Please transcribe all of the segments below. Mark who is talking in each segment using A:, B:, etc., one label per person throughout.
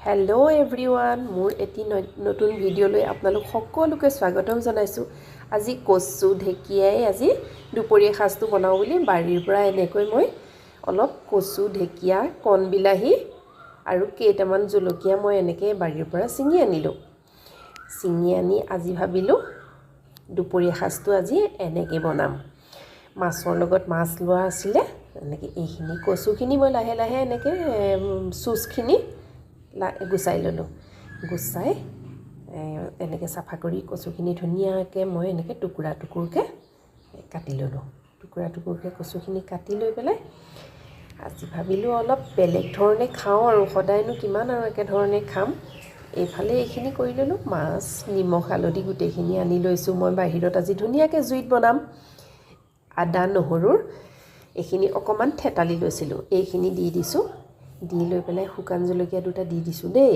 A: Hello everyone मोर eighty नतुन भिडिओলৈ আপোনালোক সকলোকে স্বাগতম জনাইছো। আজি কচু ঢেকিয়াই আজি দুপৰীয়া সাজটো বনাও বুলি বাৰীৰ পৰা এনেকৈ মই অলপ কচু ঢেকিয়া কণ বিলাহী আৰু কেইটামান জলকীয়া মই এনেকৈ বাৰীৰ পৰা ছিঙি আনিলো। ছিঙি আনি আজি ভাবিলো দুপৰীয়া সাজটো আজি এনেকৈ বনাম। মাছৰ লগত মাছ লোৱা আছিল এনেকৈ এইখিনি কচুখিনি মই লাহে লাহে এনেকৈ চুজখিনি গুছাই ললো। গুছাই এনেকৈ চাফা কৰি কচুখিনি ধুনীয়াকৈ মই এনেকৈ টুকুৰা টুকুৰকৈ কাটি ললো। টুকুৰা টুকুৰকৈ কচুখিনি কাটি লৈ পেলাই আজি ভাবিলো অলপ বেলেগ ধৰণে খাওঁ আৰু সদায়নো কিমান আৰু একে ধৰণে খাম। এইফালে এইখিনি কৰি ললো। মাছ নিমখ হালধি গোটেইখিনি আনি লৈছো। মই বাহিৰত আজি ধুনীয়াকৈ জুইত বনাম। আদা নহৰুৰ এইখিনি অকমান থেতালি লৈছিলো। এইখিনি দি দিছো। দি লৈ পেলাই শুকান জলকীয়া দুটা দি দিছো দেই।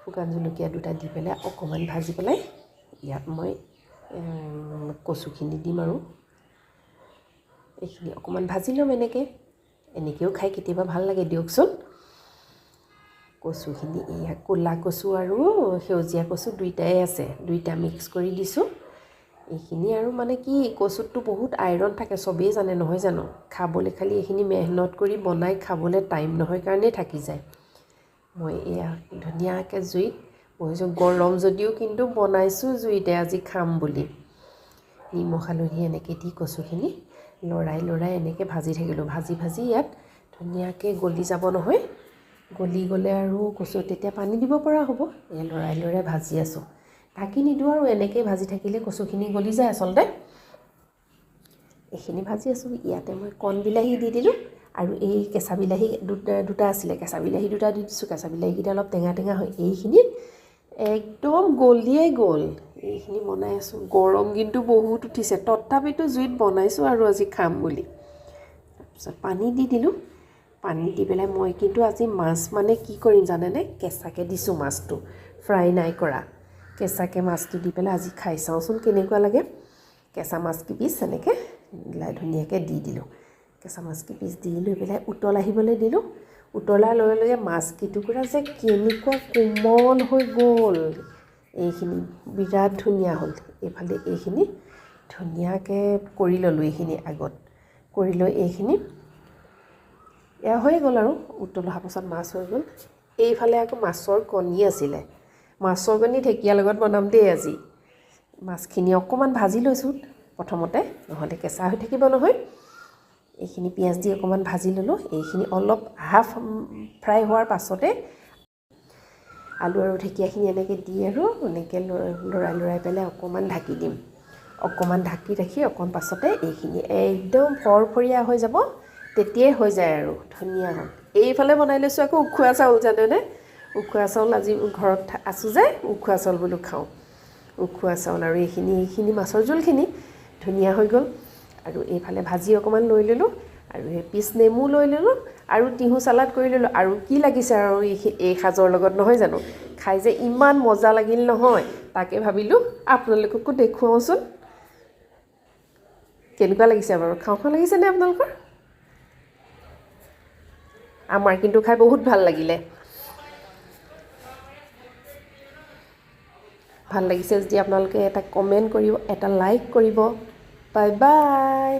A: শুকান জলকীয়া দুটা দি পেলাই অকমান ভাজি পেলাই ইয়াত মই কচুখিনি দিম আৰু এইখিনি অকমান ভাজি লম। এনেকেও খাই কেতিয়াবা ভাল লাগে দিয়কচোন। কচুখিনি এয়া ক'লা কচু আৰু সেউজীয়া কচু দুইটাই আছে, দুইটা মিক্স কৰি দিছো। এইখিনি আৰু মানে কি কচুতটো বহুত আইৰণ থাকে সবেই জানে নহয় জানো। খাবলৈ খালি এইখিনি মেহনত কৰি বনাই খাবলৈ টাইম নহয় কাৰণে থাকি যায়। মই এয়া ধুনীয়াকৈ জুইত বহিছোঁ। গৰম যদিও কিন্তু বনাইছোঁ জুইতে আজি খাম বুলি। নিমখ হালধি এনেকৈ দি কচুখিনি লৰাই লৰাই এনেকৈ ভাজি থাকিলোঁ। ভাজি ভাজি ইয়াত ধুনীয়াকৈ গলি যাব নহয়। গলি গ'লে আৰু কচু তেতিয়া পানী দিব পৰা হ'ব। এয়া লৰাই লৰাই ভাজি আছোঁ। ঢাকি নিদিওঁ আৰু এনেকৈ ভাজি থাকিলে কচুখিনি গলি যায় আচলতে। এইখিনি ভাজি আছোঁ। ইয়াতে মই কণ বিলাহী দি দিলোঁ আৰু এই কেঁচা বিলাহী দুটা আছিলে। কেঁচা বিলাহী দুটা দি দিছোঁ। কেঁচা বিলাহীকেইটা অলপ টেঙা টেঙা হয়। এইখিনি একদম গলিয়ে গ'ল। এইখিনি বনাই আছোঁ। গৰম কিন্তু বহুত উঠিছে, তথাপিতো জুইত বনাইছোঁ আৰু আজি খাম বুলি। তাৰপিছত পানী দি দিলোঁ। পানী দি পেলাই মই কিন্তু আজি মাছ মানে কি কৰিম জানেনে, কেঁচাকৈ দিছোঁ মাছটো, ফ্ৰাই নাই কৰা। কেঁচাকৈ মাছটো দি পেলাই আজি খাই চাওঁচোন কেনেকুৱা লাগে। কেঁচা মাছ কিপিচ এনেকৈ ধুনীয়াকৈ দি দিলোঁ। কেঁচা মাছ কিপিচ দি লৈ পেলাই উতল আহিবলৈ দিলোঁ। উতলাৰ লগে লগে মাছ কিটুকুৰা যে কেনেকুৱা কোমল হৈ গ'ল। এইখিনি বিৰাট ধুনীয়া হ'ল। এইফালে এইখিনি ধুনীয়াকৈ কৰি ল'লোঁ। এইখিনি আগত কৰি লৈ এইখিনি এয়া হৈ গ'ল আৰু উতল অহাৰ পাছত মাছ হৈ গ'ল। এইফালে আকৌ মাছৰ কণী আছিলে। মাছৰ কণী ঢেকীয়াৰ লগত বনাম দেই আজি। মাছখিনি অকণমান ভাজি লৈছোঁ প্ৰথমতে, নহ'লে কেঁচা হৈ থাকিব নহয়। এইখিনি পিঁয়াজ দি অকণমান ভাজি ল'লোঁ। এইখিনি অলপ হাফ ফ্ৰাই হোৱাৰ পাছতে আলু আৰু ঢেকীয়াখিনি এনেকৈ দি আৰু এনেকৈ লৰাই লৰাই পেলাই অকণমান ঢাকি দিম। অকণমান ঢাকি ৰাখি অকণ পাছতে এইখিনি একদম ফৰফৰীয়া হৈ যাব। তেতিয়াই হৈ যায় আৰু ধুনীয়া হ'ল। এইফালে বনাই লৈছোঁ আকৌ উখোৱা চাউল জানেনে। উখোৱা চাউল আজি ঘৰত আছোঁ যে উখোৱা চাউল বোলো খাওঁ। উখোৱা চাউল আৰু এইখিনি মাছৰ জোলখিনি ধুনীয়া হৈ গ'ল। আৰু এইফালে ভাজি অকণমান লৈ ল'লোঁ আৰু এই পিচ নেমু লৈ ল'লোঁ আৰু টিহু চালাড কৰি ল'লোঁ। আৰু কি লাগিছে আৰু এই সাজৰ লগত নহয় জানো। খাই যে ইমান মজা লাগিল নহয়, তাকে ভাবিলোঁ আপোনালোককো দেখুৱাওঁচোন কেনেকুৱা লাগিছে বাৰু। খাওঁ খাওঁ লাগিছেনে আপোনালোকৰ? আমাৰ কিন্তু খাই বহুত ভাল লাগিলে। ভাল লাগিছে যদি আপোনালোকে এটা কমেণ্ট কৰিব, এটা লাইক কৰিব। Bye bye.